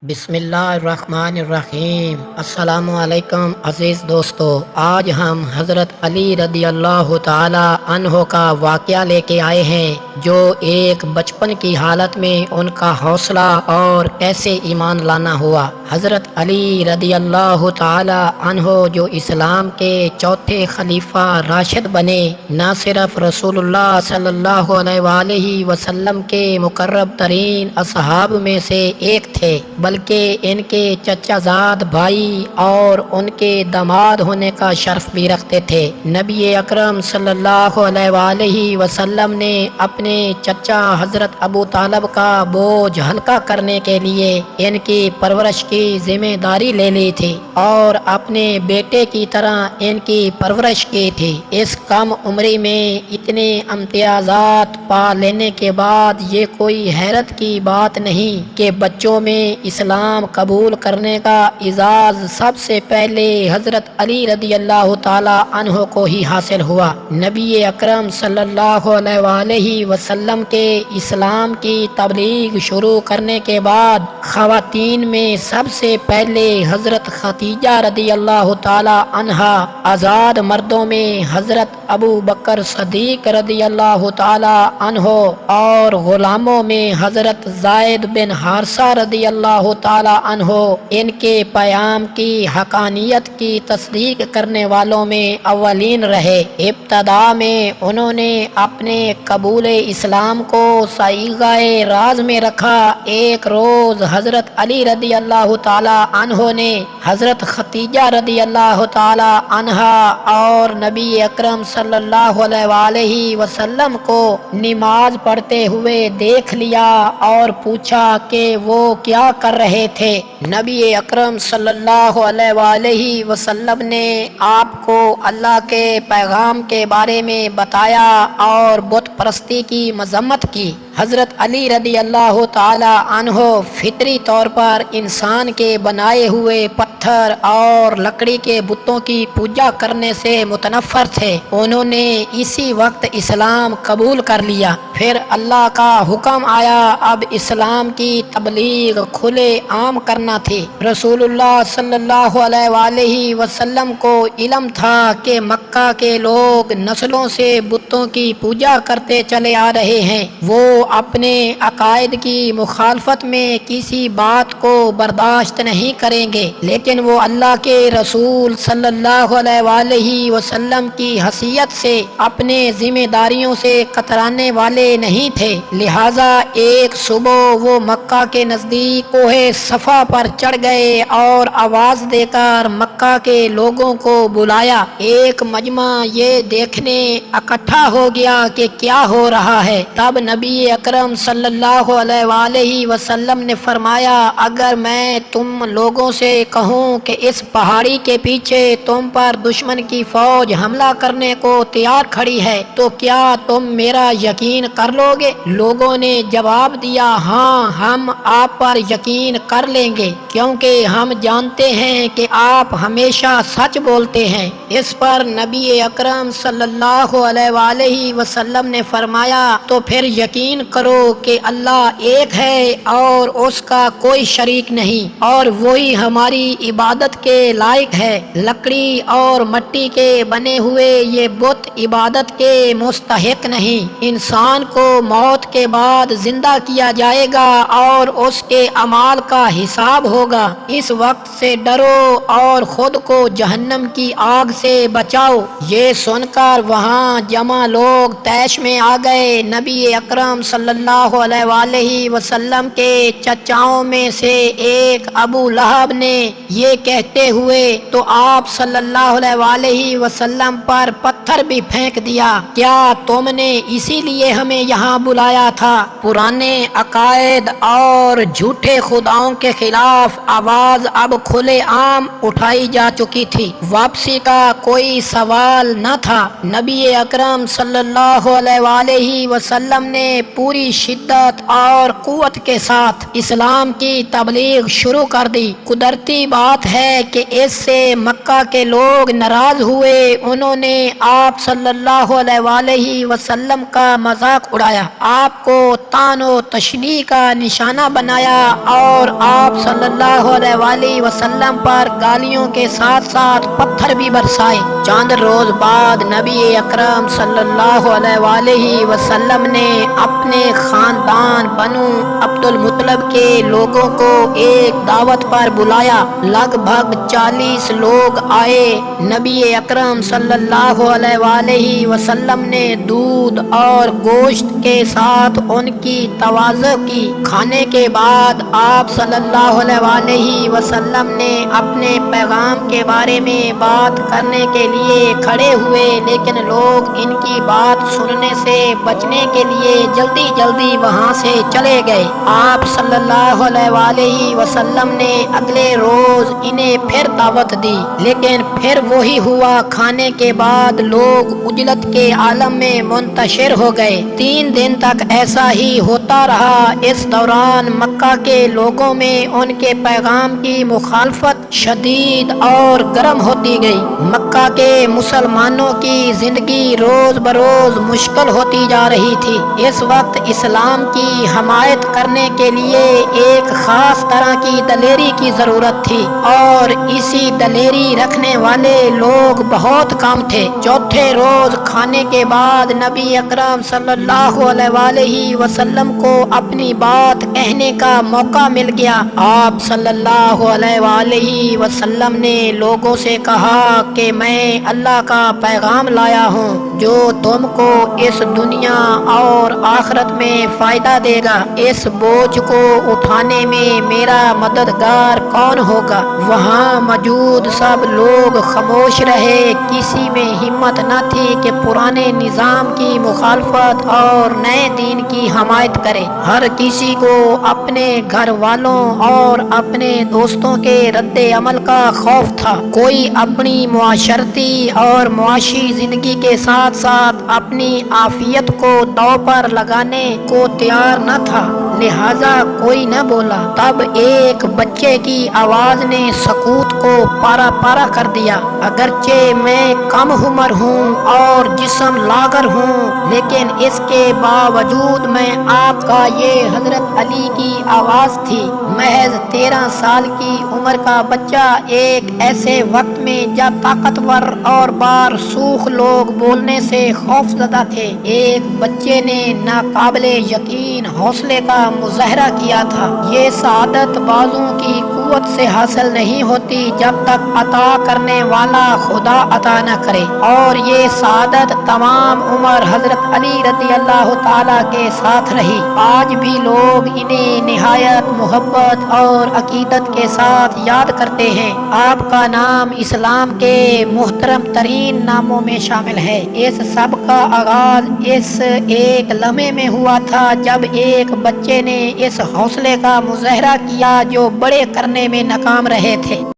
بسم اللہ الرحمن الرحیم۔ السلام علیکم عزیز دوستو، آج ہم حضرت علی رضی اللہ تعالی عنہ کا واقعہ لے کے آئے ہیں، جو ایک بچپن کی حالت میں ان کا حوصلہ اور کیسے ایمان لانا ہوا۔ حضرت علی رضی اللہ تعالی عنہ جو اسلام کے چوتھے خلیفہ راشد بنے، نہ صرف رسول اللہ صلی اللہ علیہ وآلہ وسلم کے مقرب ترین اصحاب میں سے ایک تھے، بلکہ ان کے چچا زاد بھائی اور ان کے داماد ہونے کا شرف بھی رکھتے تھے۔ نبی اکرم صلی اللہ علیہ وآلہ وسلم نے اپنے چچا حضرت ابو طالب کا بوجھ ہلکا کرنے کے لیے ان کی پرورش کی ذمہ داری لے لی تھی اور اپنے بیٹے کی طرح ان کی پرورش کی تھی۔ اس کم عمری میں اتنے امتیازات پا لینے کے بعد یہ کوئی حیرت کی بات نہیں کہ بچوں میں اسلام قبول کرنے کا اعزاز سب سے پہلے حضرت علی رضی اللہ تعالی عنہ کو ہی حاصل ہوا۔ نبی اکرم صلی اللہ علیہ وآلہ وسلم کے اسلام کی تبلیغ شروع کرنے کے بعد خواتین میں سب سے پہلے حضرت خدیجہ رضی اللہ تعالی عنہا، آزاد مردوں میں حضرت ابو بکر صدیق رضی اللہ تعالی عنہ اور غلاموں میں حضرت زید بن حارثہ رضی اللہ تعالی عنہ ان کے پیام کی حقانیت کی تصدیق کرنے والوں میں اولین رہے۔ ابتدا میں انہوں نے اپنے قبول اسلام کو صیغہ راز میں رکھا۔ ایک روز حضرت علی رضی اللہ تعالی عنہ نے حضرت خدیجہ رضی اللہ تعالی عنہا اور نبی اکرم صلی اللہ علیہ وآلہ وسلم کو نماز پڑھتے ہوئے دیکھ لیا اور پوچھا کہ وہ کیا کر رہے تھے۔ نبی اکرم صلی اللہ علیہ وآلہ وسلم نے آپ کو اللہ کے پیغام کے بارے میں بتایا اور بت پرستی کی مذمت کی۔ حضرت علی رضی اللہ تعالی عنہ فطری طور پر انسان کے بنائے ہوئے پتھر اور لکڑی کے بتوں کی پوجا کرنے سے متنفر تھے۔ انہوں نے اسی وقت اسلام قبول کر لیا۔ پھر اللہ کا حکم آیا، اب اسلام کی تبلیغ کھلے عام کرنا تھی۔ رسول اللہ صلی اللہ علیہ وآلہ وسلم کو علم تھا کہ مکہ کے لوگ نسلوں سے بتوں کی پوجا کرتے چلے آ رہے ہیں۔ وہ اپنے عقائد کی مخالفت میں کسی بات کو برداشت نہیں کریں گے، لیکن وہ اللہ کے رسول صلی اللہ علیہ وآلہ وسلم کی حیثیت سے اپنے ذمہ داریوں سے کترانے والے نہیں تھے۔ لہٰذا ایک صبح وہ مکہ کے نزدیک کوہ صفا پر چڑھ گئے اور آواز دے کر مکہ کے لوگوں کو بلایا۔ ایک مجمع یہ دیکھنے اکٹھا ہو گیا کہ کیا ہو رہا ہے۔ تب نبی اکرم صلی اللہ علیہ وآلہ وسلم نے فرمایا، اگر میں تم لوگوں سے کہوں کہ اس پہاڑی کے پیچھے تم پر دشمن کی فوج حملہ کرنے کو تیار کھڑی ہے تو کیا تم میرا یقین کر لو گے؟ لوگوں نے جواب دیا، ہاں ہم آپ پر یقین کر لیں گے، کیونکہ ہم جانتے ہیں کہ آپ ہمیشہ سچ بولتے ہیں۔ اس پر نبی اکرم صلی اللہ علیہ وآلہ وسلم نے فرمایا، تو پھر یقین کرو کہ اللہ ایک ہے اور اس کا کوئی شریک نہیں، اور وہی ہماری عبادت کے لائق ہے۔ لکڑی اور مٹی کے بنے ہوئے یہ بت عبادت کے مستحق نہیں۔ انسان کو موت کے بعد زندہ کیا جائے گا اور اس کے اعمال کا حساب ہوگا۔ اس وقت سے ڈرو اور خود کو جہنم کی آگ سے بچاؤ۔ یہ سن کر وہاں جمع لوگ طیش میں آ گئے۔ نبی اکرم صلی اللہ علیہ وآلہ وسلم کے چچاؤں میں سے ایک ابو لہب نے یہ کہتے ہوئے تو آپ صلی اللہ علیہ وآلہ وسلم پر پتھر بھی پھینک دیا، کیا تم نے اسی لیے ہمیں یہاں بلایا تھا؟ پرانے عقائد اور جھوٹے خداؤں کے خلاف آواز اب کھلے عام اٹھائی جا چکی تھی، واپسی کا کوئی سوال نہ تھا۔ نبی اکرم صلی اللہ علیہ وآلہ وسلم نے پوری شدت اور قوت کے ساتھ اسلام کی تبلیغ شروع کر دی۔ قدرتی بات ہے کہ اس سے مکہ کے لوگ ناراض ہوئے۔ انہوں نے آپ صلی اللہ علیہ وسلم کا مذاق اڑایا، آپ کو طعن و تشنیع کا نشانہ بنایا اور آپ صلی اللہ علیہ وسلم پر گالیوں کے ساتھ ساتھ پتھر بھی برسائے۔ چند روز بعد نبی اکرم صلی اللہ علیہ وسلم نے اپنے خاندان بنو عبد المطلب کے لوگوں کو ایک دعوت پر بلایا۔ لگ بھگ 40 لوگ آئے۔ نبی اکرم صلی اللہ علیہ وسلم نے دودھ اور گوشت کے ساتھ ان کی تواضع کی۔ کھانے کے بعد آپ صلی اللہ علیہ وسلم نے اپنے پیغام کے بارے میں بات کرنے کے لیے کھڑے ہوئے، لیکن لوگ ان کی بات سننے سے بچنے کے لیے جلدی جلدی وہاں سے چلے گئے۔ آپ صلی اللہ علیہ وسلم نے اگلے روز انہیں پھر دعوت دی، لیکن پھر وہی ہوا۔ کھانے کے بعد لوگ عجلت کے عالم میں منتشر ہو گئے۔ 3 دن تک ایسا ہی ہوتا رہا۔ اس دوران مکہ کے لوگوں میں ان کے پیغام کی مخالفت شدید اور گرم ہوتی گئی۔ مکہ کے مسلمانوں کی زندگی روز بروز مشکل ہوتی جا رہی تھی۔ اس وقت اسلام کی حمایت کرنے کے لیے ایک خاص طرح کی دلیری کی ضرورت تھی، اور اسی دلیری رکھنے والے لوگ بہت کم تھے۔ چوتھے روز کھانے کے بعد نبی اکرم صلی اللہ علیہ وسلم کو اپنی بات کہنے کا موقع مل گیا۔ آپ صلی اللہ علیہ وسلم نے لوگوں سے کہا کہ میں اللہ کا پیغام لایا ہوں جو تم کو اس دنیا اور آخرت میں فائدہ دے گا۔ اس بوجھ کو اٹھانے میں میرا مددگار کون ہوگا؟ وہاں موجود سب لوگ خاموش رہے۔ کسی میں ہمت نہ تھی کہ پرانے نظام کی مخالفت اور نئے دین کی حمایت کرے۔ ہر کسی کو اپنے گھر والوں اور اپنے دوستوں کے رد عمل کا خوف تھا۔ کوئی اپنی معاشرتی اور معاشی زندگی کے ساتھ ساتھ اپنی عافیت کو داؤ پر لگانے کو تیار نہ تھا، لہذا کوئی نہ بولا۔ تب ایک بچے کی آواز نے سکوت کو پارا پارا کر دیا۔ اگرچہ میں کم عمر ہوں اور جسم لاغر ہوں، لیکن اس کے باوجود میں آپ کا یہ حضرت علی کی آواز تھی۔ محض 13 سال کی عمر کا بچہ ایک ایسے وقت میں جب طاقتور اور بارسوخ لوگ بولنے سے خوف زدہ تھے، ایک بچے نے ناقابل یقین حوصلے کا مظاہرہ کیا تھا۔ یہ سعادت بازوں کی قوت سے حاصل نہیں ہوتی جب تک عطا کرنے والا خدا عطا نہ کرے، اور یہ سعادت تمام عمر حضرت علی رضی اللہ تعالیٰ کے ساتھ رہی۔ آج بھی لوگ انہیں نہایت محبت اور عقیدت کے ساتھ یاد کرتے ہیں۔ آپ کا نام اسلام کے محترم ترین ناموں میں شامل ہے۔ اس سب کا آغاز اس ایک لمحے میں ہوا تھا جب ایک بچے نے اس حوصلے کا مظاہرہ کیا جو بڑے کرنے میں ناکام رہے تھے۔